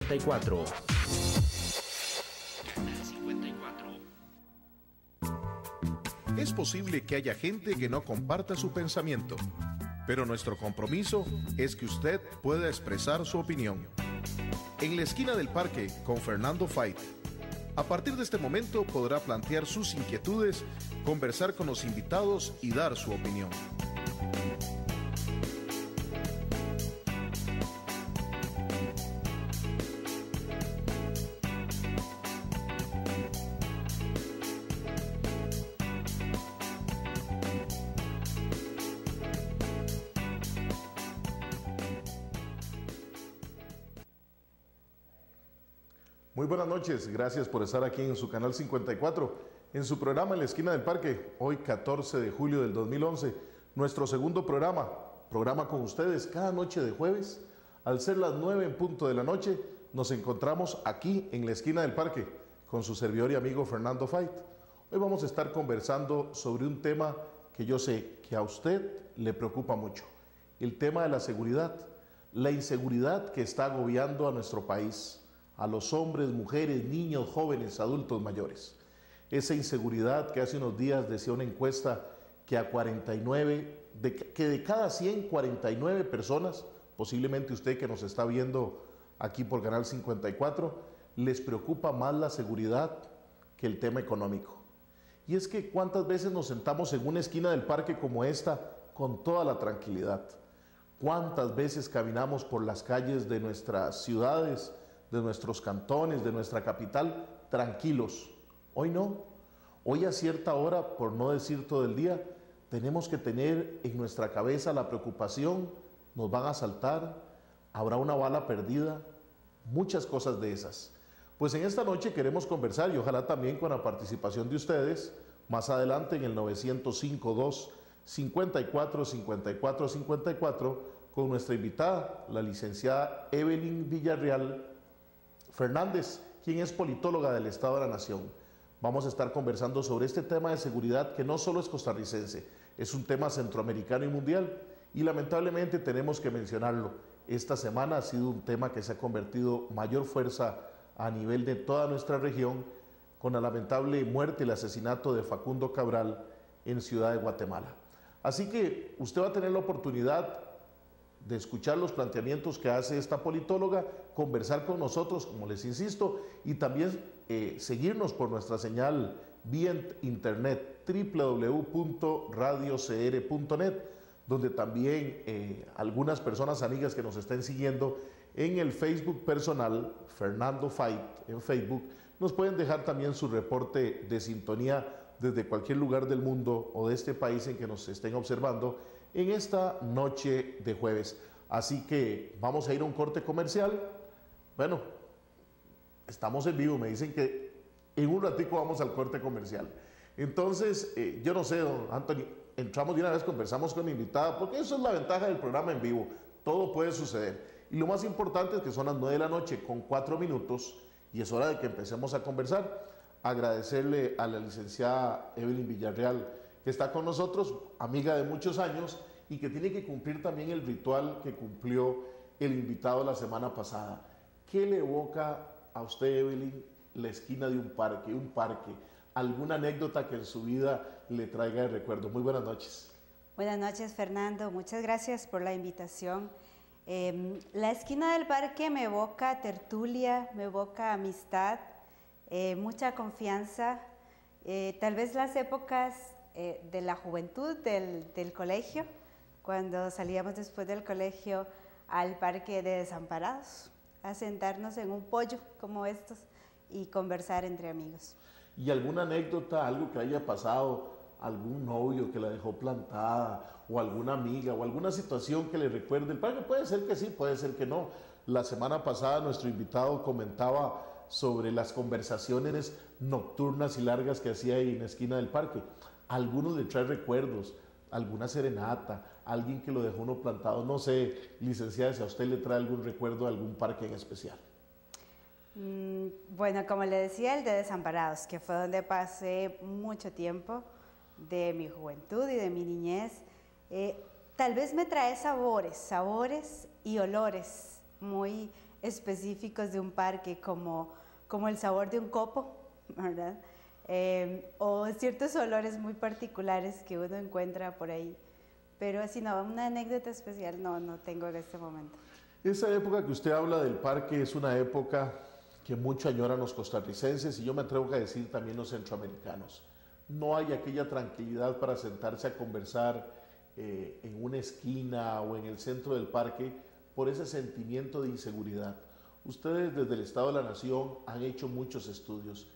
54. Es posible que haya gente que no comparta su pensamiento, pero nuestro compromiso es que usted pueda expresar su opinión. En la esquina del parque con Fernando Fait. A partir de este momento podrá plantear sus inquietudes, conversar con los invitados y dar su opinión. Muy buenas noches, gracias por estar aquí en su canal 54, en su programa En la Esquina del Parque, hoy 14 de julio del 2011, nuestro segundo programa con ustedes cada noche de jueves. Al ser las 9 en punto de la noche, nos encontramos aquí en la Esquina del Parque con su servidor y amigo Fernando Fait. Hoy vamos a estar conversando sobre un tema que yo sé que a usted le preocupa mucho, el tema de la seguridad, la inseguridad que está agobiando a nuestro país, a los hombres, mujeres, niños, jóvenes, adultos mayores. Esa inseguridad que hace unos días decía una encuesta que de cada 100, 49 personas, posiblemente usted que nos está viendo aquí por Canal 54, les preocupa más la seguridad que el tema económico. Y es que cuántas veces nos sentamos en una esquina del parque como esta con toda la tranquilidad. Cuántas veces caminamos por las calles de nuestras ciudades, de nuestros cantones, de nuestra capital, tranquilos. Hoy no. Hoy a cierta hora, por no decir todo el día, tenemos que tener en nuestra cabeza la preocupación, nos van a asaltar, habrá una bala perdida, muchas cosas de esas. Pues en esta noche queremos conversar y ojalá también con la participación de ustedes, más adelante en el 905-2-54-54-54, con nuestra invitada, la licenciada Evelyn Villarreal Fernández, quien es politóloga del Estado de la Nación. Vamos a estar conversando sobre este tema de seguridad que no solo es costarricense, es un tema centroamericano y mundial, y lamentablemente tenemos que mencionarlo. Esta semana ha sido un tema que se ha convertido mayor fuerza a nivel de toda nuestra región, con la lamentable muerte y el asesinato de Facundo Cabral en Ciudad de Guatemala. Así que usted va a tener la oportunidad de escuchar los planteamientos que hace esta politóloga, conversar con nosotros, como les insisto, y también seguirnos por nuestra señal vía internet www.radiocr.net, donde también algunas personas amigas que nos estén siguiendo en el Facebook personal, Fernando Fait, en Facebook, nos pueden dejar también su reporte de sintonía desde cualquier lugar del mundo o de este país en que nos estén observando en esta noche de jueves. Así que vamos a ir a un corte comercial. Bueno, estamos en vivo, me dicen que en un ratico vamos al corte comercial. Entonces, yo no sé, don Anthony, entramos de una vez, conversamos con la invitada, porque eso es la ventaja del programa en vivo, todo puede suceder. Y lo más importante es que son las 9 de la noche con 4 minutos y es hora de que empecemos a conversar. Agradecerle a la licenciada Evelyn Villarreal, que está con nosotros, amiga de muchos años, y que tiene que cumplir también el ritual que cumplió el invitado la semana pasada. ¿Qué le evoca a usted, Evelyn, la esquina de un parque? ¿Alguna anécdota que en su vida le traiga de recuerdo? Muy buenas noches. Buenas noches, Fernando. Muchas gracias por la invitación. La esquina del parque me evoca tertulia, me evoca amistad, mucha confianza, tal vez las épocas de la juventud del colegio, cuando salíamos después del colegio al parque de desamparados, a sentarnos en un pollo como estos y conversar entre amigos. ¿Y alguna anécdota, algo que haya pasado, algún novio que la dejó plantada, o alguna amiga, o alguna situación que le recuerde el parque? Puede ser que sí, puede ser que no. La semana pasada nuestro invitado comentaba sobre las conversaciones nocturnas y largas que hacía ahí en la esquina del parque. Algunos le trae recuerdos, alguna serenata, alguien que lo dejó uno plantado. No sé, licenciada, si a usted le trae algún recuerdo de algún parque en especial. Bueno, como le decía, el de Desamparados, que fue donde pasé mucho tiempo de mi juventud y de mi niñez. Tal vez me trae sabores y olores muy específicos de un parque, como el sabor de un copo, ¿verdad? O ciertos olores muy particulares que uno encuentra por ahí. Pero así no, una anécdota especial no tengo en este momento. Esa época que usted habla del parque es una época que mucho añoran los costarricenses y yo me atrevo a decir también los centroamericanos. No hay aquella tranquilidad para sentarse a conversar en una esquina o en el centro del parque por ese sentimiento de inseguridad. Ustedes desde el Estado de la Nación han hecho muchos estudios.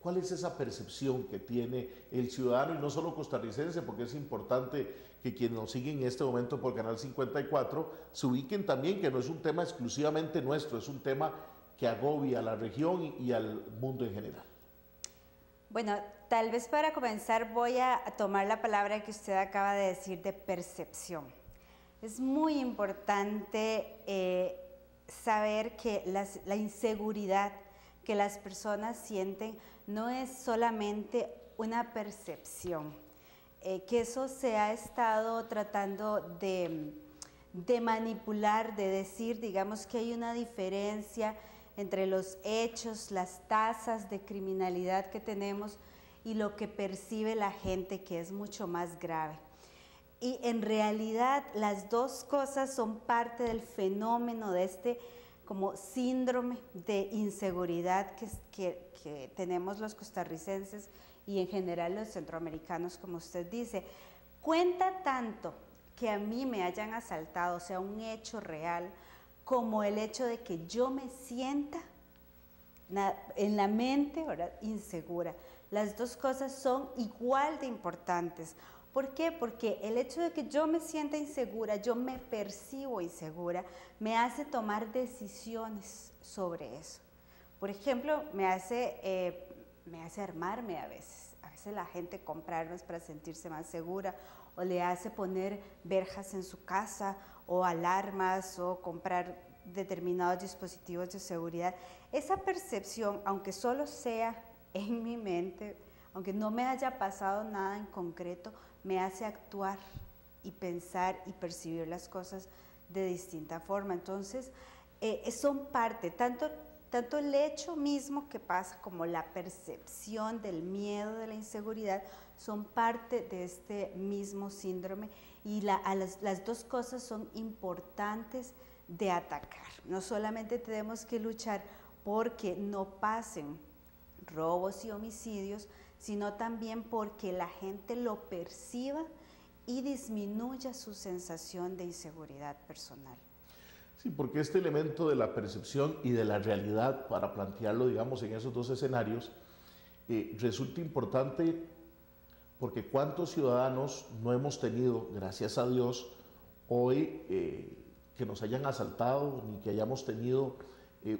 ¿Cuál es esa percepción que tiene el ciudadano, y no solo costarricense, porque es importante que quienes nos siguen en este momento por Canal 54 se ubiquen también, que no es un tema exclusivamente nuestro, es un tema que agobia a la región y al mundo en general? Bueno, tal vez para comenzar voy a tomar la palabra que usted acaba de decir de percepción. Es muy importante saber que la inseguridad que las personas sienten no es solamente una percepción, que eso se ha estado tratando de manipular, de decir, digamos que hay una diferencia entre los hechos, las tasas de criminalidad que tenemos y lo que percibe la gente, que es mucho más grave. Y en realidad las dos cosas son parte del fenómeno de este como síndrome de inseguridad que tenemos los costarricenses y en general los centroamericanos, como usted dice. Cuenta tanto que a mí me hayan asaltado, o sea, un hecho real, como el hecho de que yo me sienta en la mente, ¿verdad?, insegura. Las dos cosas son igual de importantes. ¿Por qué? Porque el hecho de que yo me sienta insegura, yo me percibo insegura, me hace tomar decisiones sobre eso. Por ejemplo, me hace armarme a veces. A veces la gente compra armas para sentirse más segura, o le hace poner verjas en su casa, o alarmas, o comprar determinados dispositivos de seguridad. Esa percepción, aunque solo sea en mi mente, aunque no me haya pasado nada en concreto, me hace actuar y pensar y percibir las cosas de distinta forma. Entonces, son parte, tanto el hecho mismo que pasa como la percepción del miedo, de la inseguridad, son parte de este mismo síndrome, y las dos cosas son importantes de atacar. No solamente tenemos que luchar porque no pasen robos y homicidios, sino también porque la gente lo perciba y disminuya su sensación de inseguridad personal. Sí, porque este elemento de la percepción y de la realidad, para plantearlo, digamos, en esos dos escenarios, resulta importante porque cuántos ciudadanos no hemos tenido, gracias a Dios, hoy que nos hayan asaltado, ni que hayamos tenido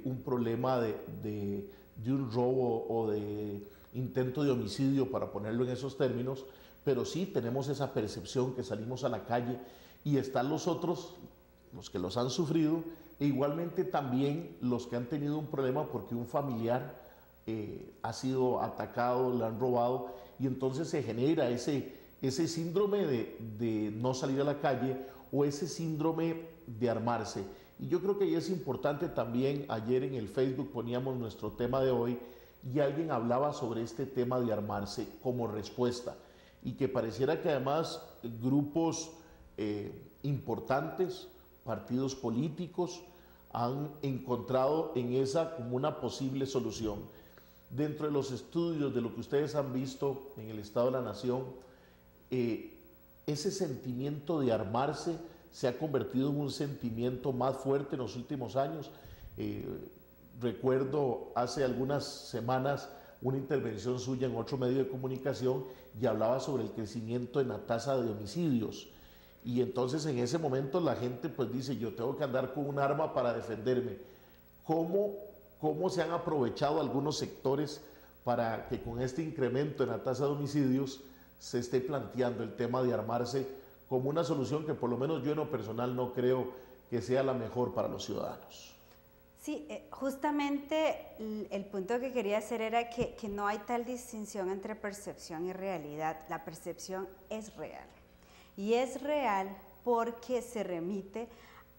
un problema de un robo o de intento de homicidio, para ponerlo en esos términos, pero sí tenemos esa percepción que salimos a la calle y están los otros, los que los han sufrido, e igualmente también los que han tenido un problema porque un familiar ha sido atacado, le han robado, y entonces se genera ese síndrome de no salir a la calle, o ese síndrome de armarse. Y yo creo que ahí es importante también, ayer en el Facebook poníamos nuestro tema de hoy, y alguien hablaba sobre este tema de armarse como respuesta, y que pareciera que además grupos importantes, partidos políticos, han encontrado en esa como una posible solución. Dentro de los estudios de lo que ustedes han visto en el Estado de la Nación, ese sentimiento de armarse se ha convertido en un sentimiento más fuerte en los últimos años. Recuerdo hace algunas semanas una intervención suya en otro medio de comunicación y hablaba sobre el crecimiento en la tasa de homicidios. Y entonces en ese momento la gente pues dice, yo tengo que andar con un arma para defenderme. ¿Cómo se han aprovechado algunos sectores para que con este incremento en la tasa de homicidios se esté planteando el tema de armarse como una solución que por lo menos yo en lo personal no creo que sea la mejor para los ciudadanos? Sí, justamente el punto que quería hacer era que no hay tal distinción entre percepción y realidad. La percepción es real, y es real porque se remite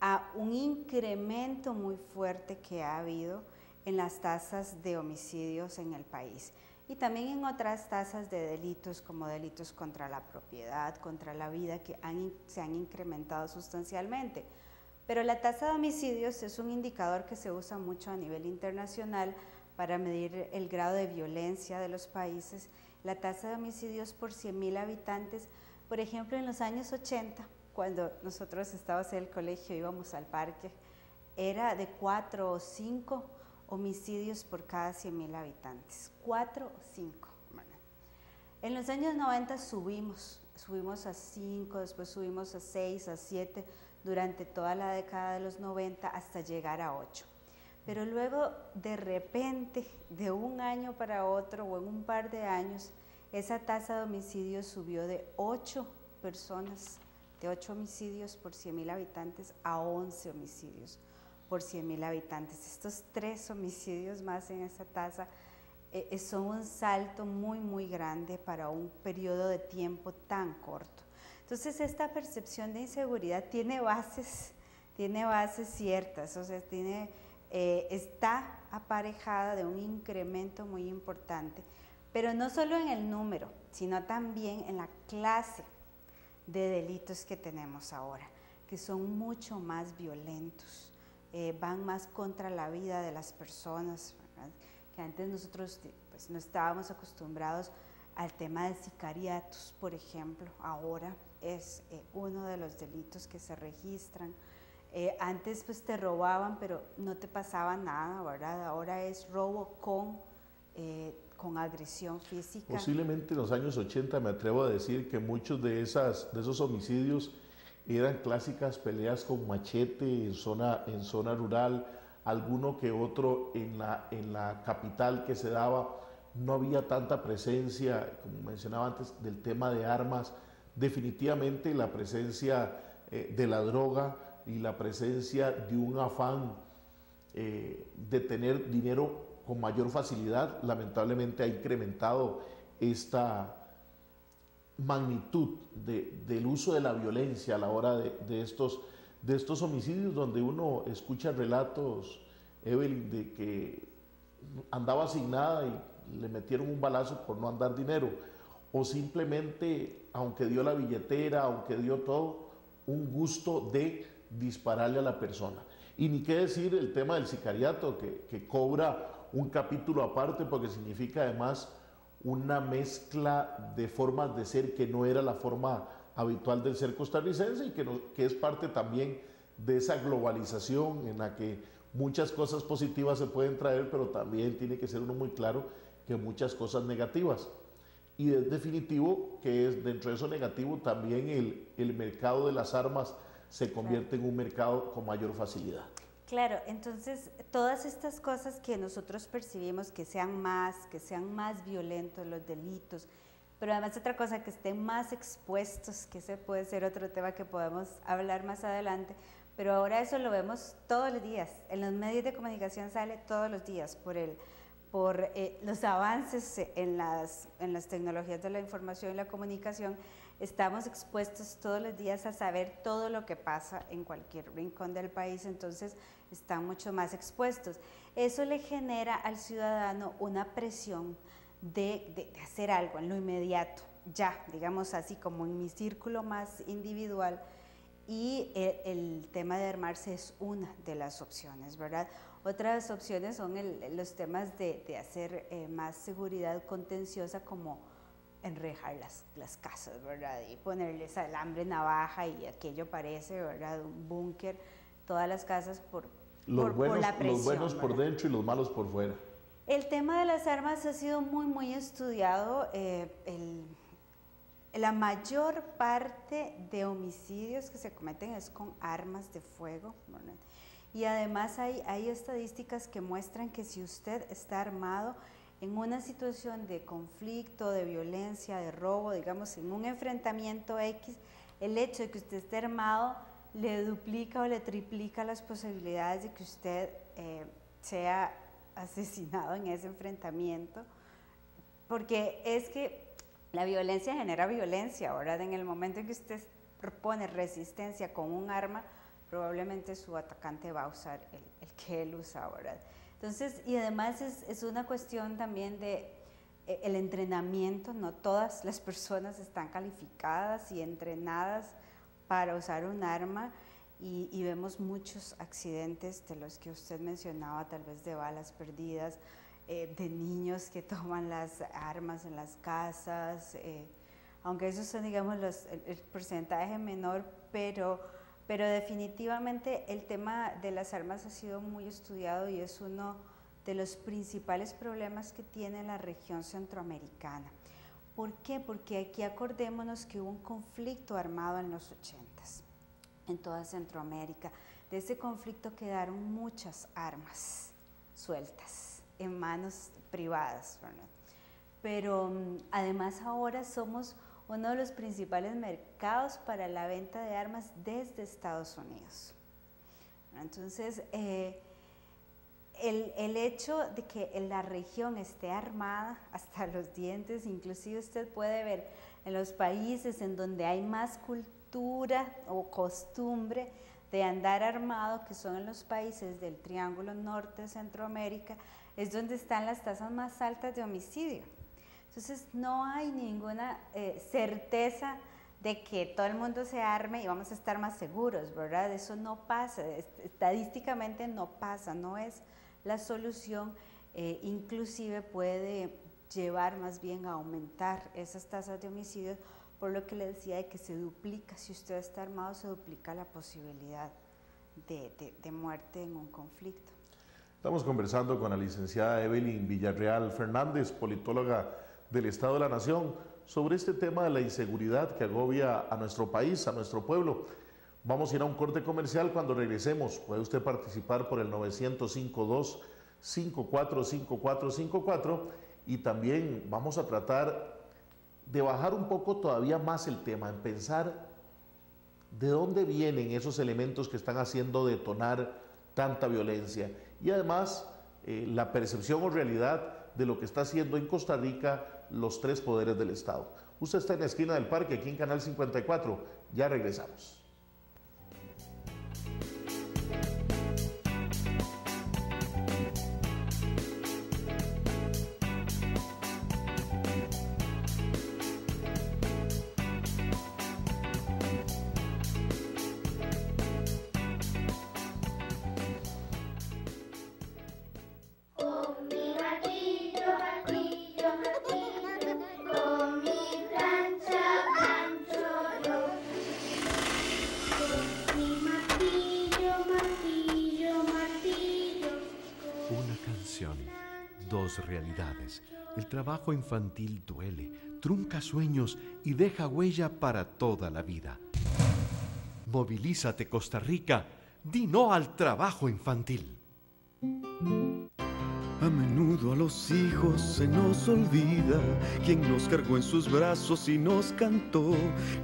a un incremento muy fuerte que ha habido en las tasas de homicidios en el país y también en otras tasas de delitos como delitos contra la propiedad, contra la vida, que se han incrementado sustancialmente. Pero la tasa de homicidios es un indicador que se usa mucho a nivel internacional para medir el grado de violencia de los países. La tasa de homicidios por 100.000 habitantes, por ejemplo, en los años 80, cuando nosotros estábamos en el colegio, íbamos al parque, era de 4 o 5 homicidios por cada 100.000 habitantes, 4 o 5. En los años 90 subimos a 5, después subimos a 6, a 7, durante toda la década de los 90 hasta llegar a 8. Pero luego, de repente, de un año para otro o en un par de años, esa tasa de homicidios subió de 8 personas, de 8 homicidios por 100.000 habitantes a 11 homicidios por 100.000 habitantes. Estos 3 homicidios más en esa tasa son un salto muy, muy grande para un periodo de tiempo tan corto. Entonces, esta percepción de inseguridad tiene bases ciertas, o sea, está aparejada de un incremento muy importante, pero no solo en el número, sino también en la clase de delitos que tenemos ahora, que son mucho más violentos, van más contra la vida de las personas, ¿verdad? Que antes nosotros pues, no estábamos acostumbrados al tema de sicariatos, por ejemplo. Ahora es uno de los delitos que se registran. Antes pues te robaban, pero no te pasaba nada, ¿verdad? Ahora es robo con agresión física. Posiblemente en los años 80 me atrevo a decir que muchos de esos homicidios eran clásicas peleas con machete en zona rural, alguno que otro en la capital que se daba. No había tanta presencia, como mencionaba antes, del tema de armas. Definitivamente la presencia de la droga y la presencia de un afán de tener dinero con mayor facilidad, lamentablemente ha incrementado esta magnitud del uso de la violencia a la hora de estos homicidios, donde uno escucha relatos, Evelyn, de que andaba sin nada y le metieron un balazo por no andar dinero, o simplemente, aunque dio la billetera, aunque dio todo, un gusto de dispararle a la persona. Y ni qué decir el tema del sicariato, que cobra un capítulo aparte, porque significa además una mezcla de formas de ser que no era la forma habitual del ser costarricense y que es parte también de esa globalización en la que muchas cosas positivas se pueden traer, pero también tiene que ser uno muy claro que muchas cosas negativas. Y es definitivo que es dentro de eso negativo también el mercado de las armas se convierte en un mercado con mayor facilidad. Claro, entonces todas estas cosas que nosotros percibimos que sean más violentos los delitos, pero además otra cosa, que estén más expuestos, que ese puede ser otro tema que podemos hablar más adelante, pero ahora eso lo vemos todos los días, en los medios de comunicación sale todos los días por los avances en las tecnologías de la información y la comunicación. Estamos expuestos todos los días a saber todo lo que pasa en cualquier rincón del país, entonces están mucho más expuestos. Eso le genera al ciudadano una presión de hacer algo en lo inmediato, ya, digamos así, como en mi círculo más individual, y el tema de armarse es una de las opciones, ¿verdad? Otras opciones son los temas de hacer más seguridad contenciosa, como enrejar las casas, ¿verdad? Y ponerles alambre, navaja, y aquello parece, ¿verdad?, un búnker, todas las casas por la presión. Los buenos por dentro y los malos por fuera. El tema de las armas ha sido muy, muy estudiado. La mayor parte de homicidios que se cometen es con armas de fuego, ¿verdad? Y además hay estadísticas que muestran que si usted está armado en una situación de conflicto, de violencia, de robo, digamos, en un enfrentamiento X, el hecho de que usted esté armado le duplica o le triplica las posibilidades de que usted sea asesinado en ese enfrentamiento, porque es que la violencia genera violencia, ¿verdad? En el momento en que usted propone resistencia con un arma, probablemente su atacante va a usar el que él usa, ¿verdad? Entonces, y además es una cuestión también de el entrenamiento. No todas las personas están calificadas y entrenadas para usar un arma, y vemos muchos accidentes de los que usted mencionaba, tal vez de balas perdidas, de niños que toman las armas en las casas, aunque esos son, digamos, el porcentaje menor, pero definitivamente el tema de las armas ha sido muy estudiado y es uno de los principales problemas que tiene la región centroamericana. ¿Por qué? Porque aquí acordémonos que hubo un conflicto armado en los 80s en toda Centroamérica. De ese conflicto quedaron muchas armas sueltas en manos privadas, ¿verdad? Pero además ahora somos uno de los principales mercados para la venta de armas desde Estados Unidos. Entonces, el hecho de que la región esté armada hasta los dientes, inclusive usted puede ver en los países en donde hay más cultura o costumbre de andar armado, que son en los países del Triángulo Norte de Centroamérica, es donde están las tasas más altas de homicidio. Entonces no hay ninguna certeza de que todo el mundo se arme y vamos a estar más seguros, ¿verdad? Eso no pasa, estadísticamente no pasa, no es la solución, inclusive puede llevar más bien a aumentar esas tasas de homicidios, por lo que le decía de que se duplica, si usted está armado, se duplica la posibilidad de muerte en un conflicto. Estamos conversando con la licenciada Evelyn Villarreal Fernández, politóloga del Estado de la Nación, sobre este tema de la inseguridad que agobia a nuestro país, a nuestro pueblo. Vamos a ir a un corte comercial. Cuando regresemos puede usted participar por el 952-545454 y también vamos a tratar de bajar un poco todavía más el tema, en pensar de dónde vienen esos elementos que están haciendo detonar tanta violencia y además la percepción o realidad de lo que está haciendo en Costa Rica los tres poderes del Estado. Usted está en la esquina del parque, aquí en Canal 54. Ya regresamos. Dos realidades. El trabajo infantil duele, trunca sueños y deja huella para toda la vida. Movilízate, Costa Rica. Di no al trabajo infantil. A menudo a los hijos se nos olvida quién nos cargó en sus brazos y nos cantó,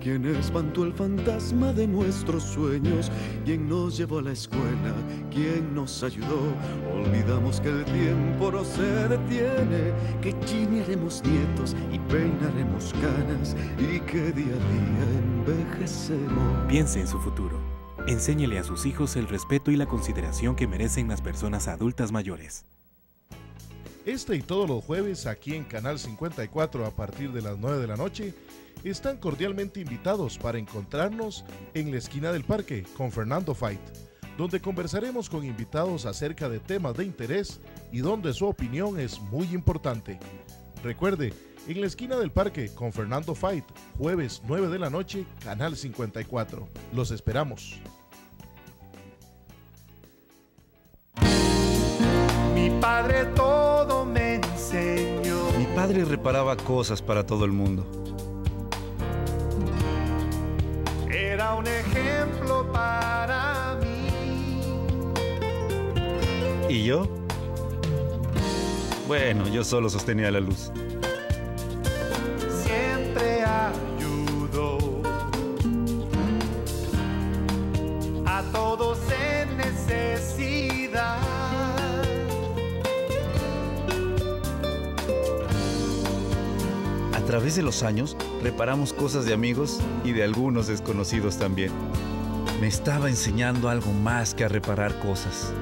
quién espantó el fantasma de nuestros sueños, quién nos llevó a la escuela, quién nos ayudó. Olvidamos que el tiempo no se detiene, que chinearemos nietos y peinaremos canas y que día a día envejecemos. Piense en su futuro. Enséñele a sus hijos el respeto y la consideración que merecen las personas adultas mayores. Este y todos los jueves aquí en Canal 54 a partir de las 9 de la noche están cordialmente invitados para encontrarnos en la esquina del parque con Fernando Fight, donde conversaremos con invitados acerca de temas de interés y donde su opinión es muy importante. Recuerde, en la esquina del parque con Fernando Fight, jueves 9 de la noche, Canal 54. Los esperamos. Mi padre todo me enseñó. Mi padre reparaba cosas para todo el mundo. Era un ejemplo para mí. ¿Y yo? Bueno, yo solo sostenía la luz. Siempre ayudó a todos en necesidad. A través de los años, reparamos cosas de amigos y de algunos desconocidos también. Me estaba enseñando algo más que a reparar cosas.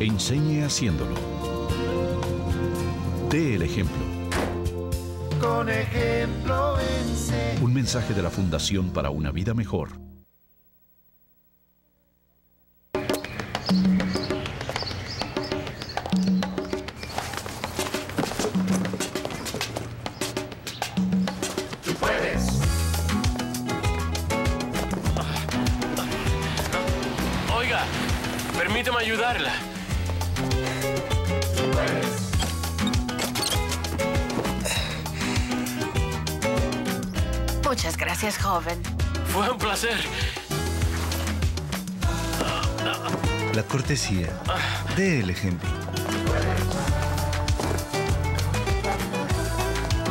Enseñe haciéndolo. Dé el ejemplo. Con ejemplo enseña. Un mensaje de la Fundación para una Vida Mejor. Tú puedes. Oiga, permíteme ayudarla. Tú puedes. Muchas gracias, joven. Fue un placer. La cortesía. Dé el ejemplo.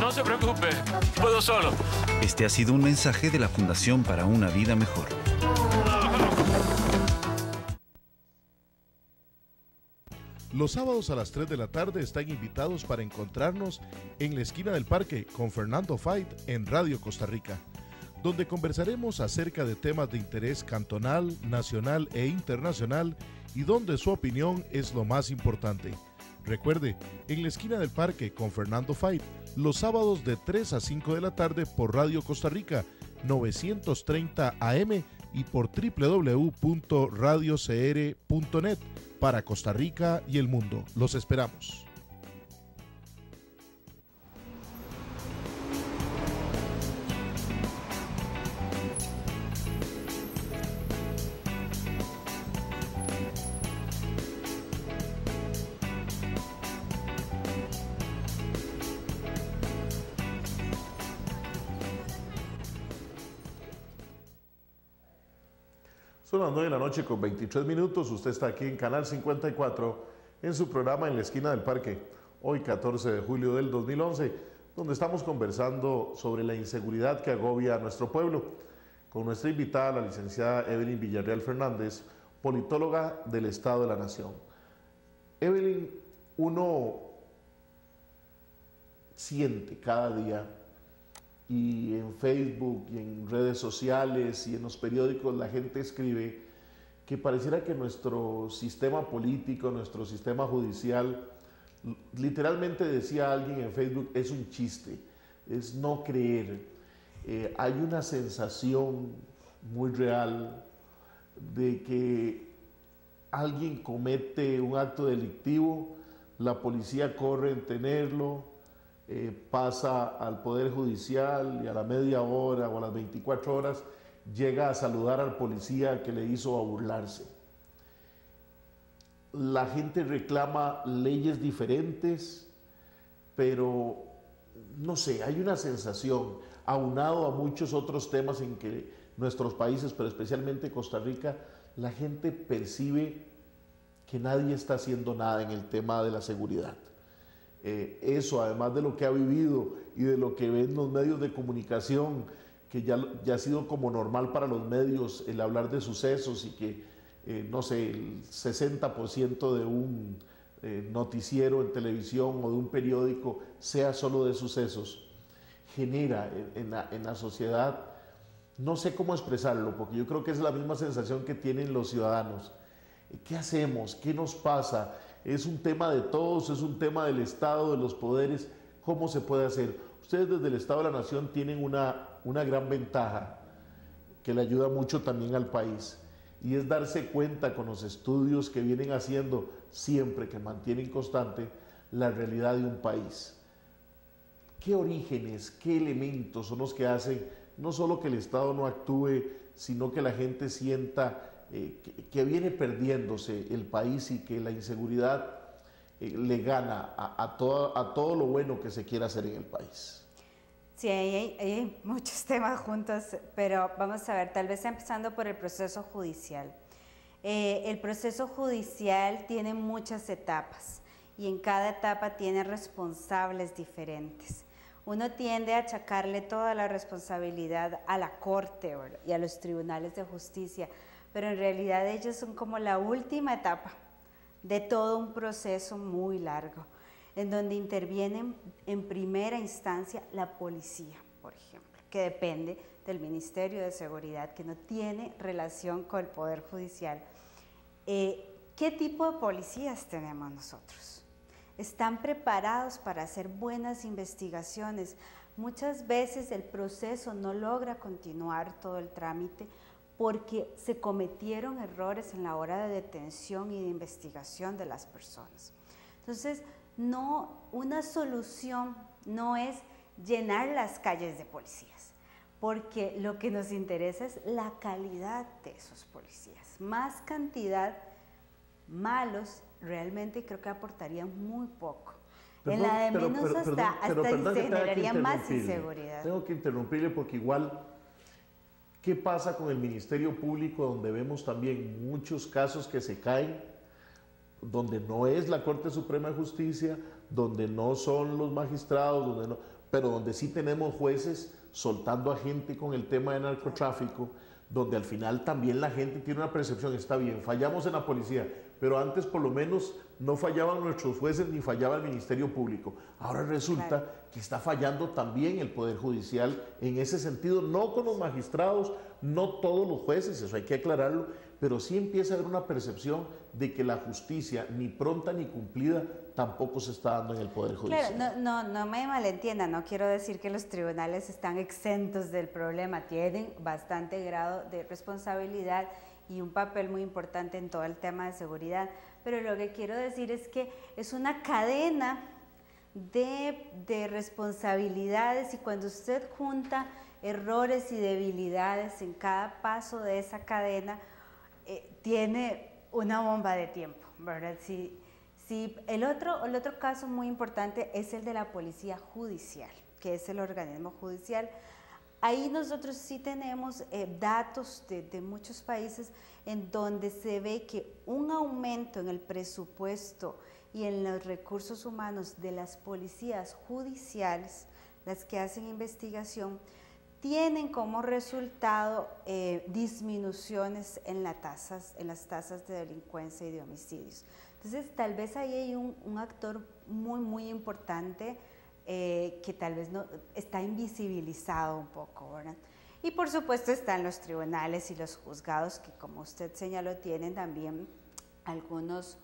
No se preocupe, puedo solo. Este ha sido un mensaje de la Fundación para una Vida Mejor. Los sábados a las 3 de la tarde están invitados para encontrarnos en la esquina del parque con Fernando Fight en Radio Costa Rica, donde conversaremos acerca de temas de interés cantonal, nacional e internacional y donde su opinión es lo más importante. Recuerde, en la esquina del parque con Fernando Fight, los sábados de 3 a 5 de la tarde por Radio Costa Rica, 930 AM y por www.radiocr.net para Costa Rica y el mundo. Los esperamos. Son las 9 de la noche con 23 minutos. Usted está aquí en Canal 54 en su programa En la Esquina del Parque. Hoy 14 de julio del 2011, donde estamos conversando sobre la inseguridad que agobia a nuestro pueblo. Con nuestra invitada, la licenciada Evelyn Villarreal Fernández, politóloga del Estado de la Nación. Evelyn, uno siente cada día, y en Facebook y en redes sociales y en los periódicos la gente escribe que pareciera que nuestro sistema político, nuestro sistema judicial, literalmente decía alguien en Facebook, es un chiste, es no creer. Hay una sensación muy real de que alguien comete un acto delictivo, la policía corre en tenerlo, pasa al Poder Judicial y a la media hora o a las 24 horas llega a saludar al policía que le hizo a burlarse. La gente reclama leyes diferentes, pero no sé, hay una sensación, aunado a muchos otros temas en que nuestros países, pero especialmente Costa Rica, la gente percibe que nadie está haciendo nada en el tema de la seguridad. Eso, además de lo que ha vivido y de lo que ven los medios de comunicación, que ya ha sido como normal para los medios el hablar de sucesos y que, no sé, el 60% de un noticiero en televisión o de un periódico sea solo de sucesos, genera en la sociedad, no sé cómo expresarlo, porque yo creo que es la misma sensación que tienen los ciudadanos. ¿Qué hacemos? ¿Qué nos pasa? Es un tema de todos, es un tema del Estado, de los poderes. ¿Cómo se puede hacer? Ustedes desde el Estado de la Nación tienen una gran ventaja que le ayuda mucho también al país, y es darse cuenta con los estudios que vienen haciendo siempre, que mantienen constante la realidad de un país. ¿Qué orígenes, qué elementos son los que hacen no solo que el Estado no actúe, sino que la gente sienta que viene perdiéndose el país y que la inseguridad le gana a todo lo bueno que se quiera hacer en el país? Sí, hay muchos temas juntos, pero vamos a ver, tal vez empezando por el proceso judicial. El proceso judicial tiene muchas etapas y en cada etapa tiene responsables diferentes. Uno tiende a achacarle toda la responsabilidad a la Corte y a los tribunales de justicia, pero en realidad ellos son como la última etapa de todo un proceso muy largo, en donde intervienen en primera instancia la policía. por ejemplo, que depende del Ministerio de Seguridad, que no tiene relación con el Poder Judicial. ¿Qué tipo de policías tenemos nosotros? ¿Están preparados para hacer buenas investigaciones? Muchas veces el proceso no logra continuar todo el trámite porque se cometieron errores en la hora de detención y de investigación de las personas. Entonces, una solución no es llenar las calles de policías, porque lo que nos interesa es la calidad de esos policías. Más cantidad, malos, realmente creo que aportarían muy poco. En la de menos hasta se generaría más inseguridad. Tengo que interrumpirle porque igual, ¿qué pasa con el Ministerio Público, donde vemos también muchos casos que se caen, donde no es la Corte Suprema de Justicia, donde no son los magistrados, pero donde sí tenemos jueces soltando a gente con el tema de narcotráfico, donde al final también la gente tiene una percepción, está bien, fallamos en la policía, pero antes por lo menos no fallaban nuestros jueces ni fallaba el Ministerio Público. Ahora resulta que está fallando también el Poder Judicial en ese sentido, no con los magistrados, no todos los jueces, eso hay que aclararlo, pero sí empieza a haber una percepción de que la justicia, ni pronta ni cumplida, tampoco se está dando en el Poder Judicial. Claro, no me malentienda, no quiero decir que los tribunales están exentos del problema, tienen bastante grado de responsabilidad y un papel muy importante en todo el tema de seguridad, pero lo que quiero decir es que es una cadena de responsabilidades, y cuando usted junta errores y debilidades en cada paso de esa cadena, tiene una bomba de tiempo, ¿verdad? El otro caso muy importante es el de la Policía Judicial, que es el organismo judicial. Ahí nosotros sí tenemos datos de muchos países en donde se ve que un aumento en el presupuesto y en los recursos humanos de las policías judiciales, las que hacen investigación, tienen como resultado disminuciones en las tasas de delincuencia y de homicidios. Entonces, tal vez ahí hay un actor muy importante que tal vez no está invisibilizado un poco, ¿verdad? Y por supuesto están los tribunales y los juzgados, que como usted señaló tienen también algunos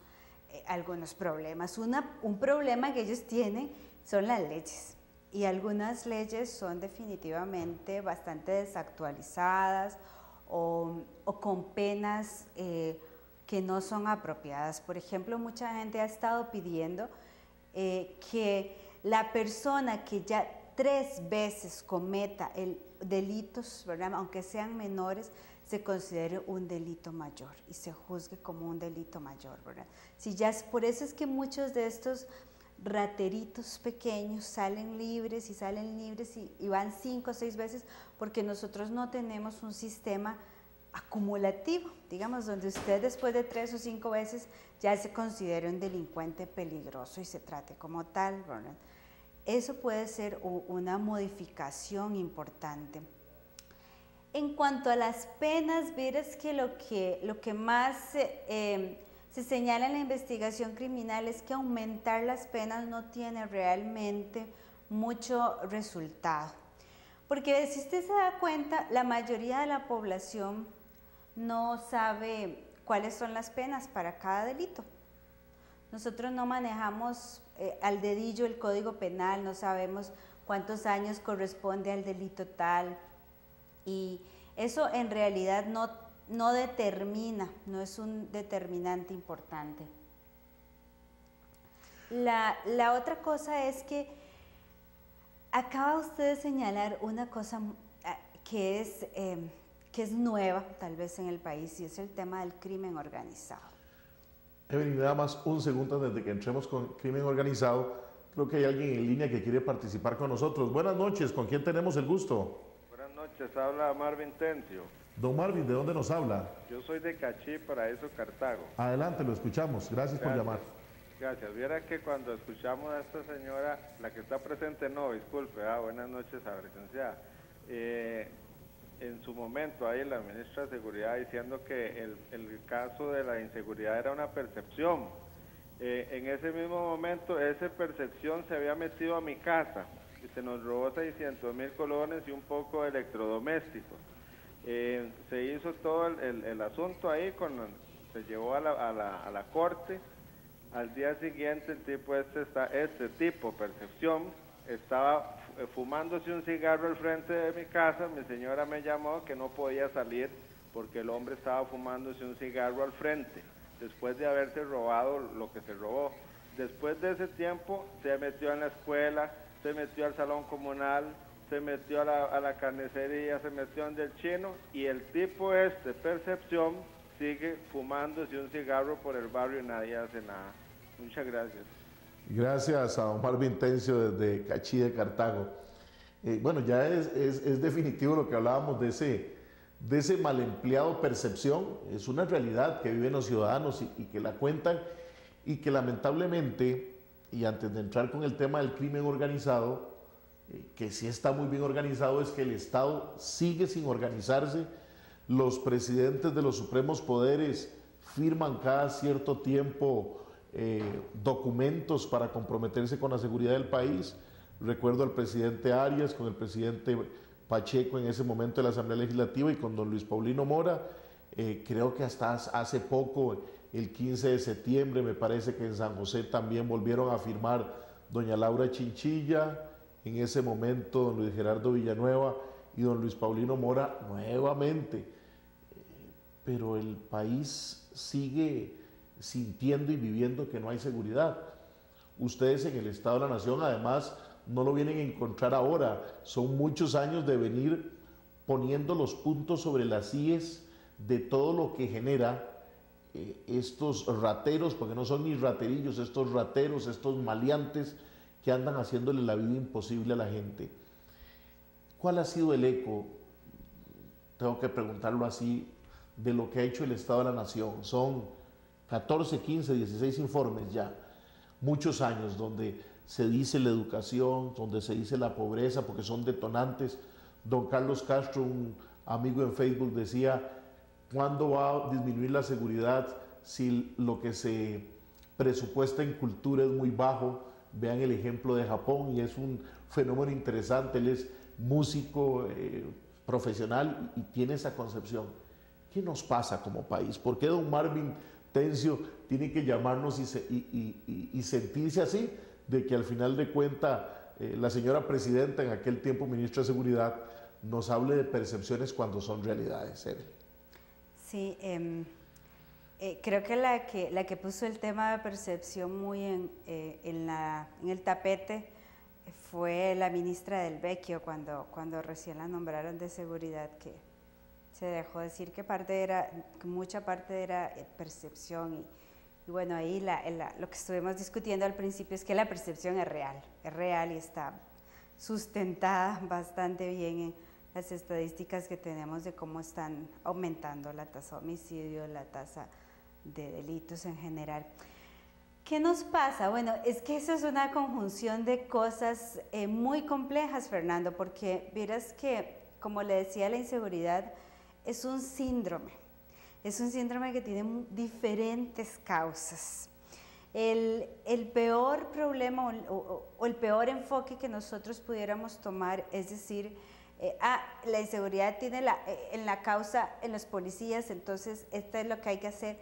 problemas. Un problema que ellos tienen son las leyes, y algunas leyes son definitivamente bastante desactualizadas o con penas que no son apropiadas. Por ejemplo, mucha gente ha estado pidiendo que la persona que ya 3 veces cometa delitos, ¿verdad?, aunque sean menores, se considere un delito mayor y se juzgue como un delito mayor, ¿verdad? Por eso es que muchos de estos rateritos pequeños salen libres y van 5 o 6 veces, porque nosotros no tenemos un sistema acumulativo, digamos, donde usted después de 3 o 5 veces ya se considere un delincuente peligroso y se trate como tal, ¿verdad? Eso puede ser una modificación importante. En cuanto a las penas, verás que lo que más se señala en la investigación criminal es que aumentar las penas no tiene realmente mucho resultado. Porque si usted se da cuenta, la mayoría de la población no sabe cuáles son las penas para cada delito. Nosotros no manejamos al dedillo el Código Penal, no sabemos cuántos años corresponde al delito tal, y eso en realidad no determina, no es un determinante importante. La otra cosa es que acaba usted de señalar una cosa que es nueva tal vez en el país, y es el tema del crimen organizado. Evelyn, nada más un segundo antes de que entremos con crimen organizado. Creo que hay alguien en línea que quiere participar con nosotros. Buenas noches, ¿con quién tenemos el gusto? Buenas noches, habla Marvin Tencio. Don Marvin, ¿de dónde nos habla? Yo soy de Cachí, Paraíso, Cartago. Adelante, lo escuchamos. Gracias por llamar. Gracias. Viera que cuando escuchamos a esta señora, la que está presente, no, disculpe, buenas noches a la licenciada. En su momento ahí la ministra de Seguridad diciendo que el caso de la inseguridad era una percepción. En ese mismo momento esa percepción se había metido a mi casa se nos robó 600.000 colones y un poco de electrodomésticos. Se hizo todo el asunto ahí, se llevó a la corte. Al día siguiente el tipo Percepción, estaba fumándose un cigarro al frente de mi casa. Mi señora me llamó que no podía salir porque el hombre estaba fumándose un cigarro al frente, después de haberse robado lo que se robó. Después de ese tiempo se metió en la escuela, se metió al salón comunal, se metió a la carnicería, se metió en el chino, y el tipo Percepción sigue fumándose un cigarro por el barrio y nadie hace nada. Muchas gracias. Gracias a don Marvin Tencio desde Cachí de Cartago. Bueno, ya es definitivo lo que hablábamos de ese mal empleado Percepción. Es una realidad que viven los ciudadanos y que la cuentan, y que lamentablemente, y antes de entrar con el tema del crimen organizado, que sí está muy bien organizado, es que el Estado sigue sin organizarse. Los presidentes de los supremos poderes firman cada cierto tiempo documentos para comprometerse con la seguridad del país. Recuerdo al presidente Arias con el presidente Pacheco en ese momento de la Asamblea Legislativa y con don Luis Paulino Mora. Creo que hasta hace poco, el 15 de septiembre, me parece que en San José también volvieron a firmar doña Laura Chinchilla, en ese momento don Luis Gerardo Villanueva y don Luis Paulino Mora nuevamente. Pero el país sigue sintiendo y viviendo que no hay seguridad. Ustedes en el Estado de la Nación, además, no lo vienen a encontrar ahora. Son muchos años de venir poniendo los puntos sobre las íes de todo lo que genera estos rateros, porque no son ni raterillos, estos rateros, estos maleantes que andan haciéndole la vida imposible a la gente. ¿Cuál ha sido el eco? Tengo que preguntarlo así, de lo que ha hecho el Estado de la Nación. Son 14, 15, 16 informes ya, muchos años donde se dice la educación, donde se dice la pobreza, porque son detonantes. Don Carlos Castro, un amigo en Facebook, decía: ¿cuándo va a disminuir la seguridad si lo que se presupuesta en cultura es muy bajo? Vean el ejemplo de Japón, y es un fenómeno interesante. Él es músico profesional y tiene esa concepción. ¿Qué nos pasa como país? ¿Por qué don Marvin Tencio tiene que llamarnos y sentirse así, de que al final de cuentas la señora presidenta, en aquel tiempo ministra de Seguridad, nos hable de percepciones cuando son realidades? Sí, creo que la que puso el tema de percepción muy en el tapete fue la ministra del Vecchio, cuando recién la nombraron de seguridad, que se dejó decir que mucha parte era percepción, y bueno, ahí lo que estuvimos discutiendo al principio es que la percepción es real y está sustentada bastante bien en las estadísticas que tenemos de cómo están aumentando la tasa de homicidio, la tasa de delitos en general. ¿Qué nos pasa? Bueno, es que eso es una conjunción de cosas muy complejas, Fernando, porque vieras que, como le decía, la inseguridad es un síndrome que tiene diferentes causas. El peor problema o el peor enfoque que nosotros pudiéramos tomar es decir, la inseguridad tiene en la causa en los policías, entonces esto es lo que hay que hacer.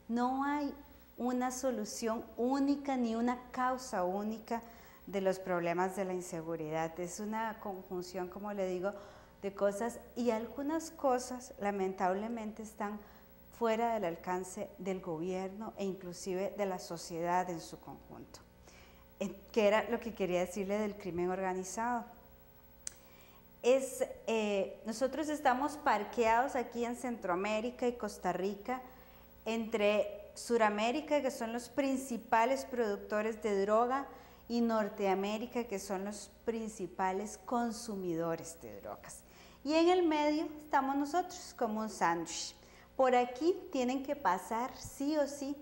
No hay una solución única ni una causa única de los problemas de la inseguridad. Es una conjunción, como le digo, de cosas, y algunas cosas lamentablemente están fuera del alcance del gobierno e inclusive de la sociedad en su conjunto. ¿Qué era lo que quería decirle del crimen organizado? Nosotros estamos parqueados aquí en Centroamérica y Costa Rica entre Suramérica, que son los principales productores de droga, y Norteamérica, que son los principales consumidores de drogas. Y en el medio estamos nosotros, como un sándwich. Por aquí tienen que pasar sí o sí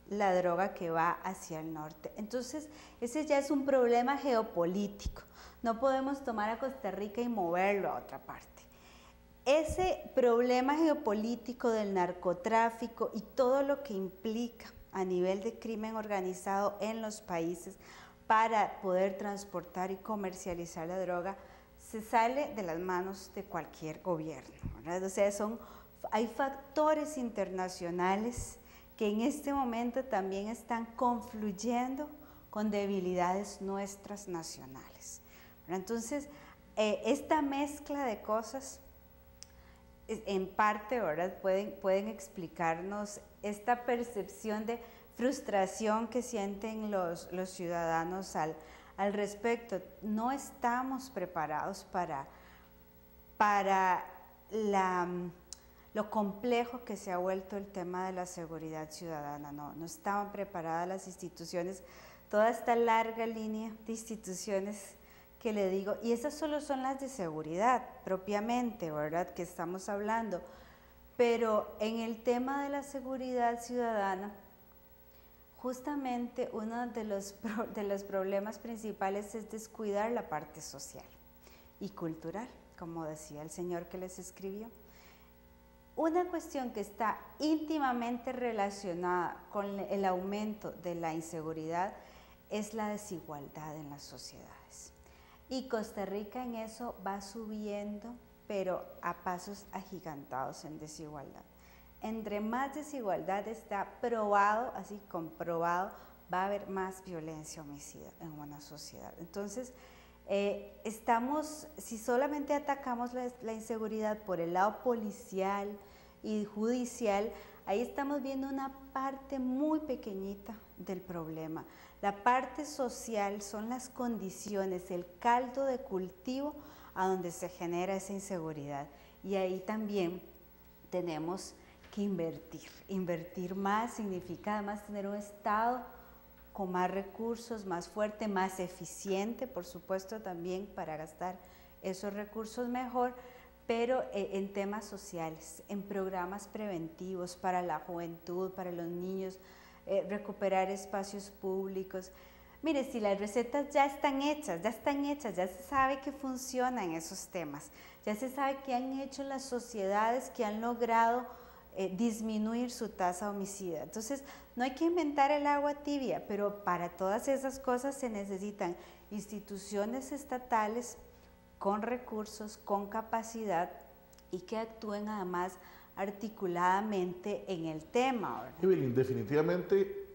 la droga que va hacia el norte. Entonces, ese ya es un problema geopolítico. No podemos tomar a Costa Rica y moverlo a otra parte. Ese problema geopolítico del narcotráfico y todo lo que implica a nivel de crimen organizado en los países para poder transportar y comercializar la droga se sale de las manos de cualquier gobierno, ¿verdad? O sea, hay factores internacionales que en este momento también están confluyendo con debilidades nuestras nacionales, ¿verdad? Entonces, esta mezcla de cosas, en parte, ¿verdad? Pueden explicarnos esta percepción de frustración que sienten los ciudadanos al respecto. No estamos preparados para lo complejo que se ha vuelto el tema de la seguridad ciudadana. No estaban preparadas las instituciones, toda esta larga línea de instituciones que le digo, y esas solo son las de seguridad propiamente, ¿verdad?, que estamos hablando, pero en el tema de la seguridad ciudadana, justamente uno de los problemas principales es descuidar la parte social y cultural, como decía el señor que les escribió. Una cuestión que está íntimamente relacionada con el aumento de la inseguridad es la desigualdad en las sociedades. Y Costa Rica en eso va subiendo, pero a pasos agigantados en desigualdad. Entre más desigualdad está probado, así comprobado, va a haber más violencia homicida en una sociedad. Entonces, si solamente atacamos la inseguridad por el lado policial y judicial, ahí estamos viendo una parte muy pequeñita del problema. La parte social son las condiciones, el caldo de cultivo a donde se genera esa inseguridad. Y ahí también tenemos que invertir. Invertir más significa además tener un Estado con más recursos, más fuerte, más eficiente, por supuesto también para gastar esos recursos mejor, pero en temas sociales, en programas preventivos para la juventud, para los niños, recuperar espacios públicos. Mire, si las recetas ya están hechas, ya se sabe que funcionan esos temas, ya se sabe qué han hecho las sociedades que han logrado disminuir su tasa homicida. Entonces, no hay que inventar el agua tibia, pero para todas esas cosas se necesitan instituciones estatales con recursos, con capacidad y que actúen además articuladamente en el tema, ¿verdad? Evelyn, definitivamente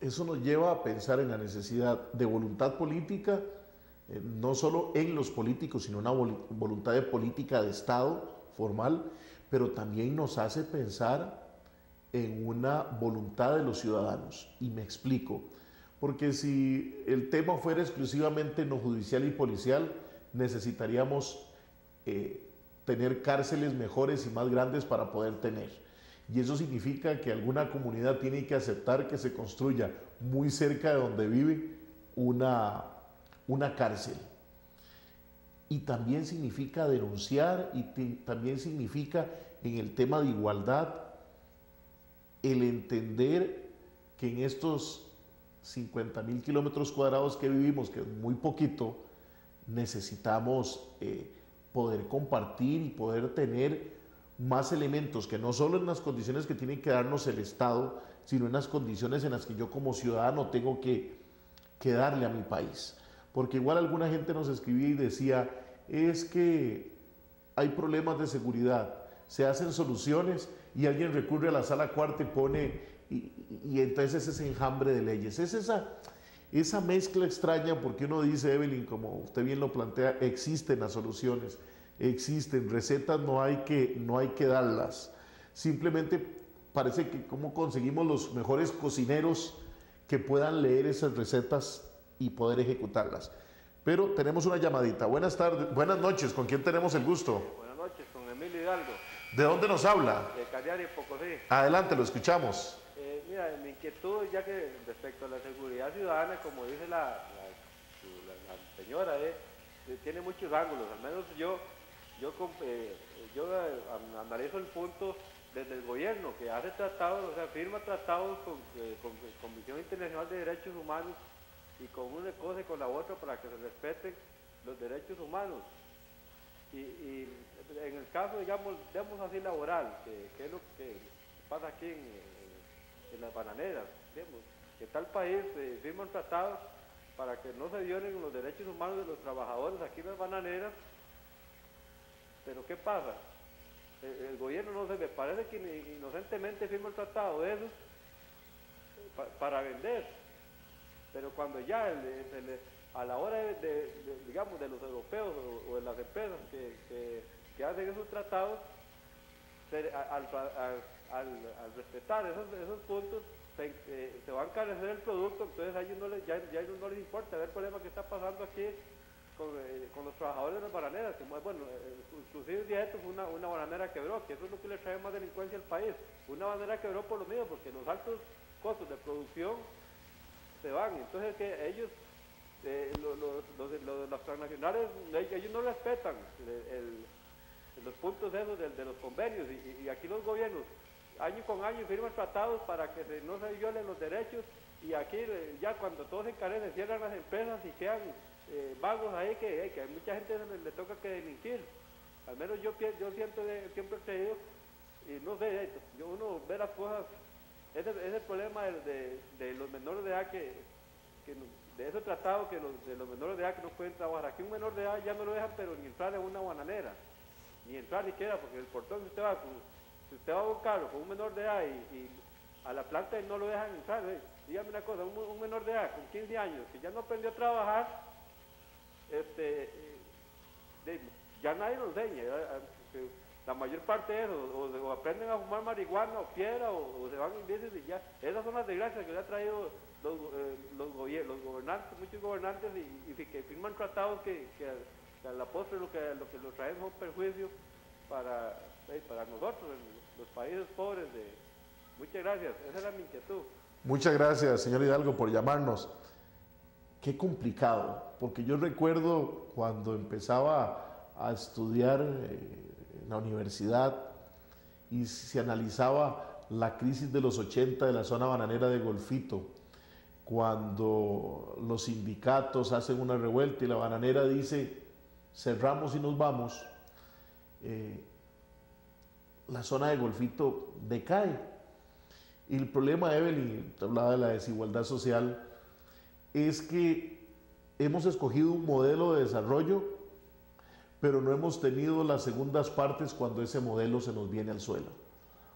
eso nos lleva a pensar en la necesidad de voluntad política, no solo en los políticos, sino una voluntad de política de Estado formal, pero también nos hace pensar en una voluntad de los ciudadanos. Y me explico, porque si el tema fuera exclusivamente no judicial y policial, necesitaríamos tener cárceles mejores y más grandes para poder tener. Y eso significa que alguna comunidad tiene que aceptar que se construya muy cerca de donde vive una cárcel. Y también significa denunciar y también significa en el tema de igualdad el entender que en estos 50,000 kilómetros cuadrados que vivimos, que es muy poquito, necesitamos poder compartir y poder tener más elementos que no solo en las condiciones que tiene que darnos el Estado, sino en las condiciones en las que yo como ciudadano tengo que darle a mi país. Porque igual alguna gente nos escribía y decía, es que hay problemas de seguridad, se hacen soluciones y alguien recurre a la sala cuarta y pone, y entonces ese enjambre de leyes. Es esa mezcla extraña, porque uno dice, Evelyn, como usted bien lo plantea, existen las soluciones, existen recetas, no hay que darlas. Simplemente parece que cómo conseguimos los mejores cocineros que puedan leer esas recetas y poder ejecutarlas. Pero tenemos una llamadita. Buenas tardes, buenas noches, ¿con quién tenemos el gusto? Buenas noches, con Emilio Hidalgo. ¿De dónde nos habla? De Cariari, Pocosí. Adelante, lo escuchamos. Mira, mi inquietud, ya que respecto a la seguridad ciudadana, como dice la señora, tiene muchos ángulos. Al menos yo analizo el punto desde el gobierno, que hace tratados, o sea, firma tratados con Comisión Internacional de Derechos Humanos y con una cosa y con la otra para que se respeten los derechos humanos. Y en el caso, digamos así, laboral, que es lo que pasa aquí en las bananeras, digamos, que tal país firma un tratado para que no se violen los derechos humanos de los trabajadores aquí en las bananeras. Pero ¿qué pasa? El gobierno, no sé, me parece que inocentemente firma el tratado de esos para vender, pero cuando ya a la hora digamos, de los europeos o de las empresas que hacen esos tratados, al respetar esos puntos, se va a encarecer el producto. Entonces a ellos ya no les importa ver el problema que está pasando aquí con los trabajadores de las bananeras, que bueno, inclusive de esto fue una bananera quebró, que eso es lo que le trae más delincuencia al país. Una bananera quebró por lo mismo, porque los altos costos de producción se van. Entonces que ellos, los transnacionales, ellos no respetan los puntos esos de los convenios, y aquí los gobiernos año con año firman tratados para que no se violen los derechos, y aquí ya cuando todo se encarece cierran las empresas y quedan vagos ahí que a mucha gente le toca que delinquir. Al menos yo siempre he creído, y no sé, uno ve las cosas, ese problema de los menores de edad de ese tratado de los menores de edad que no pueden trabajar. Aquí un menor de edad ya no lo dejan, pero ni entrar en una bananera, ni entrar ni queda, porque el portón, si usted va a un carro con un menor de edad y a la planta no lo dejan entrar. Dígame una cosa, un menor de edad con 15 años que ya no aprendió a trabajar, ya nadie lo enseña. La mayor parte de eso, o aprenden a fumar marihuana o piedra, o se van en bicis y ya. Esas son las desgracias que le ha traído los gobernantes, muchos gobernantes, y que firman tratados que a la postre lo que los traen son perjuicios para nosotros, los países pobres. Muchas gracias, esa era mi inquietud. Muchas gracias, señor Hidalgo, por llamarnos. Qué complicado, porque yo recuerdo cuando empezaba a estudiar en la universidad y se analizaba la crisis de los 80 de la zona bananera de Golfito, cuando los sindicatos hacen una revuelta y la bananera dice cerramos y nos vamos, la zona de Golfito decae. Y el problema, Evelyn, hablaba de la desigualdad social, es que hemos escogido un modelo de desarrollo, pero no hemos tenido las segundas partes cuando ese modelo se nos viene al suelo.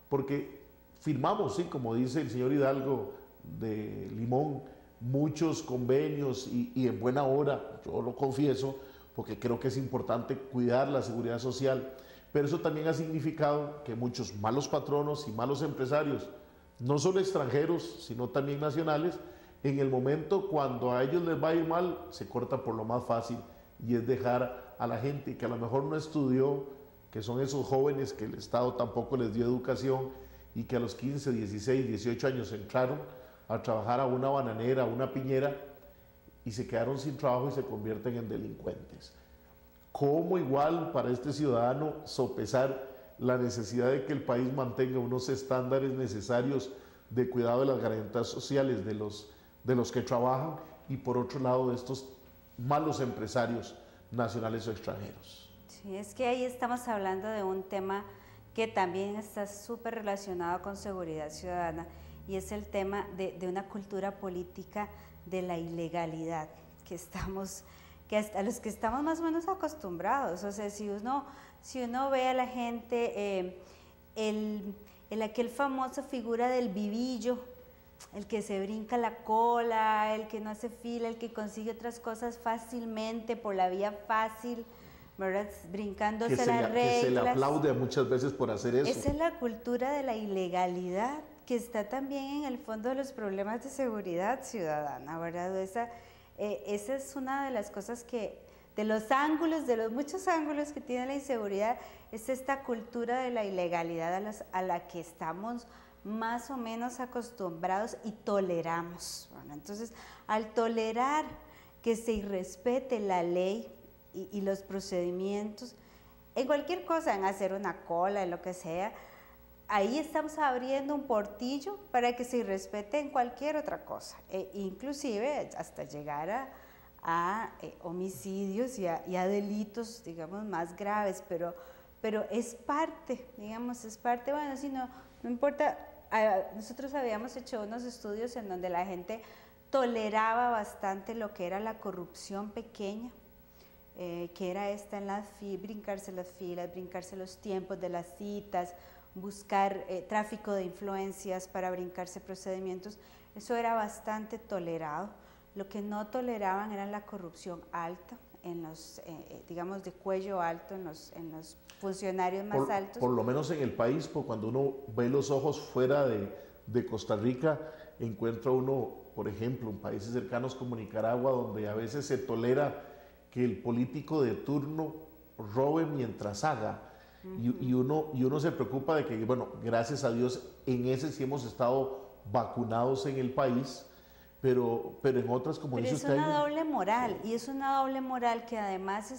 Porque firmamos, sí, como dice el señor Hidalgo de Limón, muchos convenios y en buena hora, yo lo confieso, porque creo que es importante cuidar la seguridad social, pero eso también ha significado que muchos malos patronos y malos empresarios, no solo extranjeros, sino también nacionales, en el momento cuando a ellos les va a ir mal, se corta por lo más fácil, y es dejar a la gente que a lo mejor no estudió, que son esos jóvenes que el Estado tampoco les dio educación y que a los 15, 16, 18 años entraron a trabajar a una bananera, a una piñera, y se quedaron sin trabajo y se convierten en delincuentes. ¿Cómo igual para este ciudadano sopesar la necesidad de que el país mantenga unos estándares necesarios de cuidado de las garantías sociales de los que trabajan, y por otro lado de estos malos empresarios nacionales o extranjeros? Sí, es que ahí estamos hablando de un tema que también está súper relacionado con seguridad ciudadana, y es el tema de una cultura política de la ilegalidad a los que estamos más o menos acostumbrados. O sea, si uno ve a la gente, aquel famoso figura del vivillo, el que se brinca la cola, el que no hace fila, el que consigue otras cosas fácilmente por la vía fácil, ¿verdad? Brincándose las reglas. Que se le aplaude muchas veces por hacer eso. Esa es la cultura de la ilegalidad, que está también en el fondo de los problemas de seguridad ciudadana, ¿verdad? Esa es una de las cosas de los muchos ángulos que tiene la inseguridad, es esta cultura de la ilegalidad a la que estamos más o menos acostumbrados y toleramos. Bueno, entonces, al tolerar que se irrespete la ley y los procedimientos, en cualquier cosa, en hacer una cola, en lo que sea, ahí estamos abriendo un portillo para que se irrespete en cualquier otra cosa, inclusive hasta llegar a homicidios y a delitos, digamos, más graves, pero es parte, bueno, si no importa. Nosotros habíamos hecho unos estudios en donde la gente toleraba bastante lo que era la corrupción pequeña, que era esta en las brincarse las filas, brincarse los tiempos de las citas, buscar tráfico de influencias para brincarse procedimientos. Eso era bastante tolerado. Lo que no toleraban era la corrupción alta, en los, digamos, de cuello alto, en los funcionarios más altos. Por lo menos en el país, cuando uno ve los ojos fuera de Costa Rica, encuentra uno, por ejemplo, en países cercanos como Nicaragua, donde a veces se tolera que el político de turno robe mientras haga. Y uno se preocupa de que, bueno, gracias a Dios, en ese sí hemos estado vacunados en el país, pero en otras, como dice usted... Pero es una doble moral, y es una doble moral que además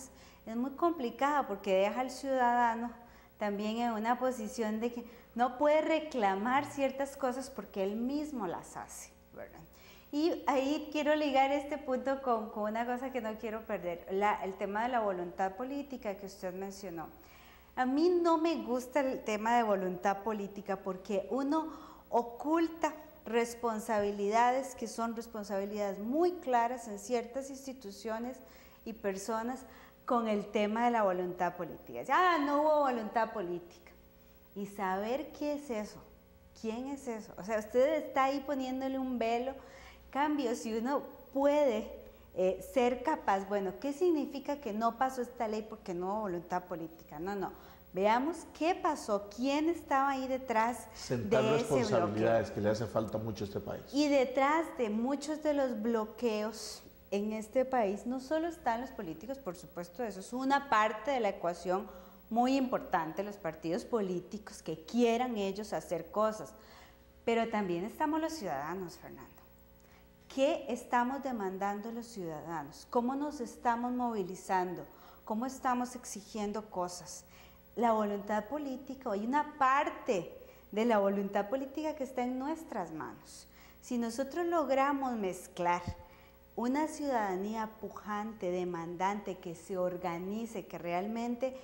es muy complicada, porque deja al ciudadano también en una posición de que no puede reclamar ciertas cosas porque él mismo las hace, ¿verdad? Y ahí quiero ligar este punto con una cosa que no quiero perder, el tema de la voluntad política que usted mencionó. A mí no me gusta el tema de voluntad política porque uno oculta responsabilidades que son responsabilidades muy claras en ciertas instituciones y personas con el tema de la voluntad política. No hubo voluntad política. Y saber qué es eso, quién es eso. O sea, usted está ahí poniéndole un velo. Cambio, si uno puede ser capaz, bueno, ¿qué significa que no pasó esta ley porque no hubo voluntad política? No. Veamos qué pasó, quién estaba ahí detrás sentar de ese responsabilidades bloqueo. que le hace falta mucho a este país. Y detrás de muchos de los bloqueos en este país no solo están los políticos, por supuesto, eso es una parte de la ecuación muy importante, los partidos políticos que quieran ellos hacer cosas, pero también estamos los ciudadanos, Fernando. ¿Qué estamos demandando los ciudadanos? ¿Cómo nos estamos movilizando? ¿Cómo estamos exigiendo cosas? La voluntad política, hay una parte de la voluntad política que está en nuestras manos. Si nosotros logramos mezclar una ciudadanía pujante, demandante, que se organice, que realmente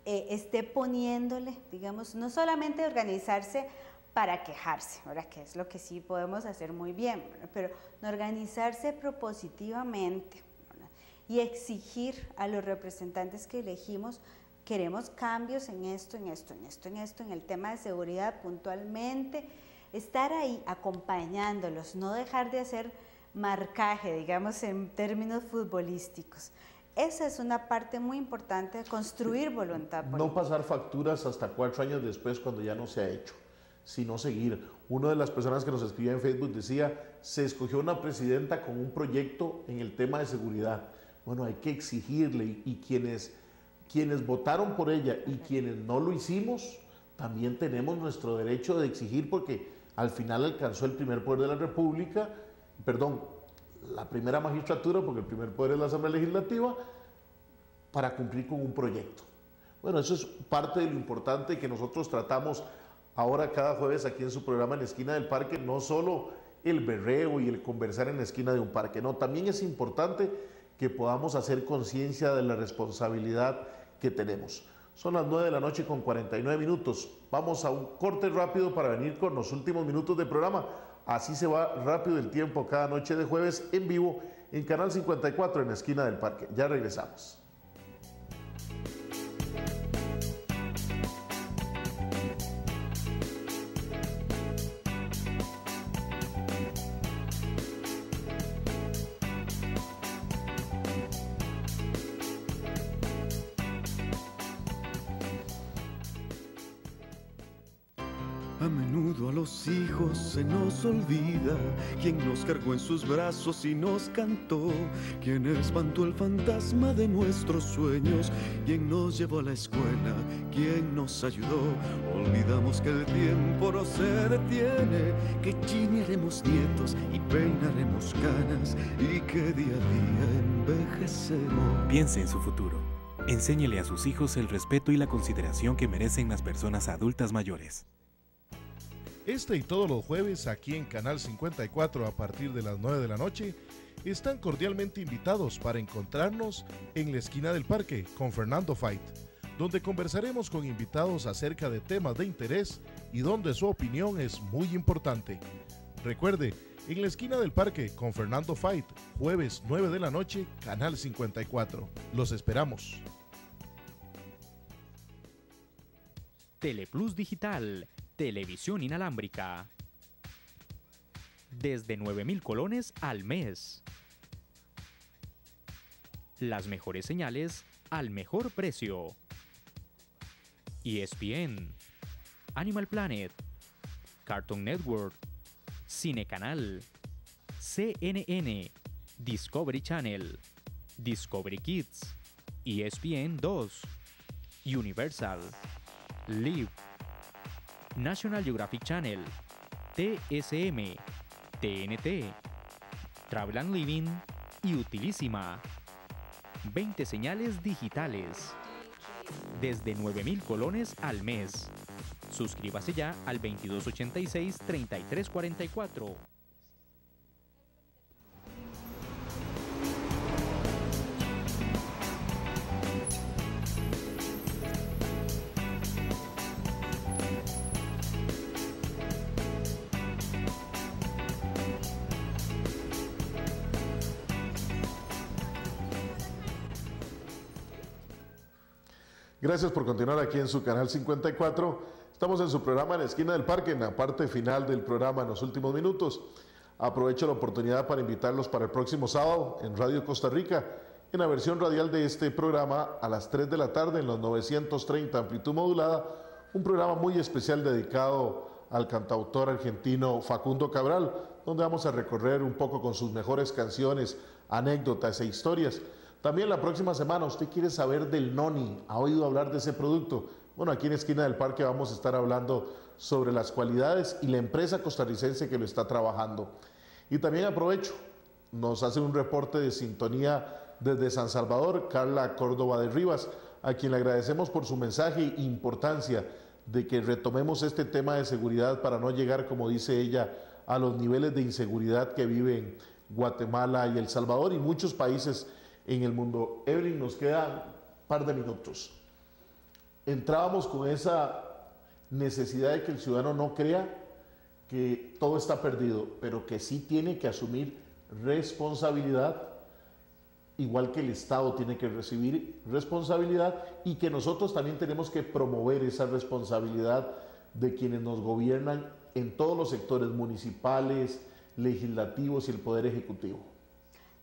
esté poniéndole, digamos, no solamente organizarse para quejarse, ¿verdad? Que es lo que sí podemos hacer muy bien, ¿verdad? Pero organizarse propositivamente, ¿verdad? Y exigir a los representantes que elegimos, queremos cambios en esto, en el tema de seguridad puntualmente, estar ahí acompañándolos, no dejar de hacer marcaje, digamos, en términos futbolísticos. Esa es una parte muy importante de construir voluntad política. No pasar facturas hasta 4 años después cuando ya no se ha hecho, sino seguir. Una de las personas que nos escribía en Facebook decía, se escogió una presidenta con un proyecto en el tema de seguridad. Bueno, hay que exigirle y quienes votaron por ella y quienes no lo hicimos, también tenemos nuestro derecho de exigir porque al final alcanzó el primer poder de la República, la primera magistratura, porque el primer poder es la Asamblea Legislativa, para cumplir con un proyecto. Bueno, eso es parte de lo importante que nosotros tratamos ahora cada jueves aquí en su programa En la Esquina del Parque, no solo el berreo y el conversar en la esquina de un parque, no, también es importante que podamos hacer conciencia de la responsabilidad que tenemos. Son las 9 de la noche con 49 minutos. Vamos a un corte rápido para venir con los últimos minutos del programa. Así se va rápido el tiempo cada noche de jueves en vivo en Canal 54 en la Esquina del Parque. Ya regresamos. A menudo a los hijos se nos olvida quién nos cargó en sus brazos y nos cantó, quién espantó el fantasma de nuestros sueños, quién nos llevó a la escuela, quién nos ayudó. Olvidamos que el tiempo no se detiene, que chinearemos nietos y peinaremos canas y que día a día envejecemos. Piense en su futuro. Enséñele a sus hijos el respeto y la consideración que merecen las personas adultas mayores. Este y todos los jueves aquí en Canal 54 a partir de las 9 de la noche están cordialmente invitados para encontrarnos en la Esquina del Parque con Fernando Fight, donde conversaremos con invitados acerca de temas de interés y donde su opinión es muy importante. Recuerde En la esquina del parque con Fernando Fight, jueves 9 de la noche, Canal 54. Los esperamos. Teleplus Digital, televisión inalámbrica. Desde 9,000 colones al mes. Las mejores señales al mejor precio. ESPN, Animal Planet, Cartoon Network, Cine Canal, CNN, Discovery Channel, Discovery Kids, ESPN 2, Universal, Live, National Geographic Channel, TSM, TNT, Travel and Living y Utilísima. 20 señales digitales. Desde 9,000 colones al mes. Suscríbase ya al 2286-3344. Gracias por continuar aquí en su Canal 54. Estamos en su programa En la Esquina del Parque, en la parte final del programa, en los últimos minutos. Aprovecho la oportunidad para invitarlos para el próximo sábado en Radio Costa Rica, en la versión radial de este programa a las 3 de la tarde en los 930 amplitud modulada, un programa muy especial dedicado al cantautor argentino Facundo Cabral, donde vamos a recorrer un poco con sus mejores canciones, anécdotas e historias. También la próxima semana, usted quiere saber del Noni, ¿ha oído hablar de ese producto? Bueno, aquí en Esquina del Parque vamos a estar hablando sobre las cualidades y la empresa costarricense que lo está trabajando. Y también aprovecho, nos hace un reporte de sintonía desde San Salvador, Carla Córdoba de Rivas, a quien le agradecemos por su mensaje e importancia de que retomemos este tema de seguridad para no llegar, como dice ella, a los niveles de inseguridad que viven Guatemala y El Salvador y muchos países en el mundo. Evelyn, nos quedan un par de minutos. Entrábamos con esa necesidad de que el ciudadano no crea que todo está perdido, pero que sí tiene que asumir responsabilidad, igual que el Estado tiene que recibir responsabilidad, y que nosotros también tenemos que promover esa responsabilidad de quienes nos gobiernan en todos los sectores municipales, legislativos y el Poder Ejecutivo.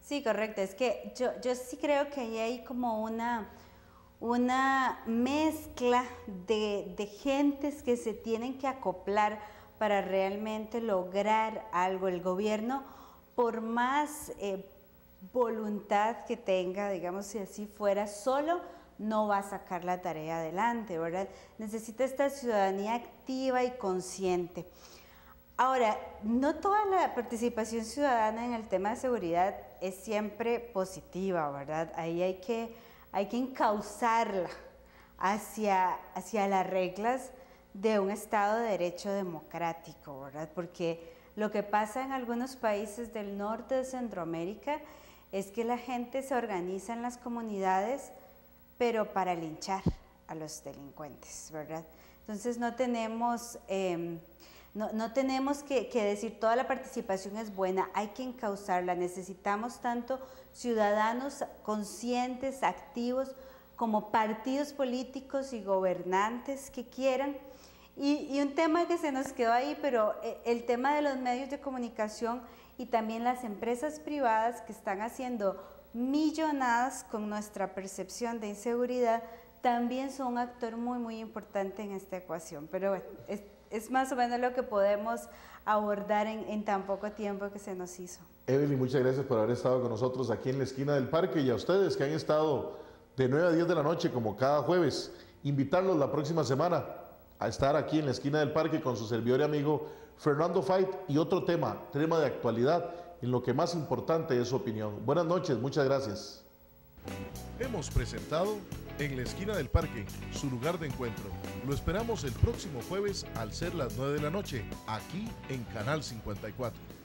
Sí, correcto. Es que yo sí creo que ahí hay como una mezcla de gentes que se tienen que acoplar para realmente lograr algo. El gobierno, por más voluntad que tenga, digamos, si así fuera, solo no va a sacar la tarea adelante, ¿verdad? Necesita esta ciudadanía activa y consciente. Ahora, no toda la participación ciudadana en el tema de seguridad es siempre positiva, ¿verdad? Ahí hay que encauzarla hacia las reglas de un Estado de Derecho democrático, ¿verdad? Porque lo que pasa en algunos países del norte de Centroamérica es que la gente se organiza en las comunidades, pero para linchar a los delincuentes, ¿verdad? Entonces no tenemos que decir toda la participación es buena, hay que encauzarla. Necesitamos tanto ciudadanos conscientes, activos, como partidos políticos y gobernantes que quieran. Y un tema que se nos quedó ahí, pero el tema de los medios de comunicación y también las empresas privadas que están haciendo millonadas con nuestra percepción de inseguridad, también son un actor muy, muy importante en esta ecuación. Pero bueno, es más o menos lo que podemos abordar en tan poco tiempo que se nos hizo. Evelyn, muchas gracias por haber estado con nosotros aquí en la Esquina del Parque, y a ustedes que han estado de 9 a 10 de la noche como cada jueves, invitarlos la próxima semana a estar aquí en la Esquina del Parque con su servidor y amigo Fernando Fight, y otro tema de actualidad, en lo que más importante es su opinión. Buenas noches, muchas gracias. Hemos presentado En la Esquina del Parque, su lugar de encuentro. Lo esperamos el próximo jueves al ser las 9 de la noche, aquí en Canal 54.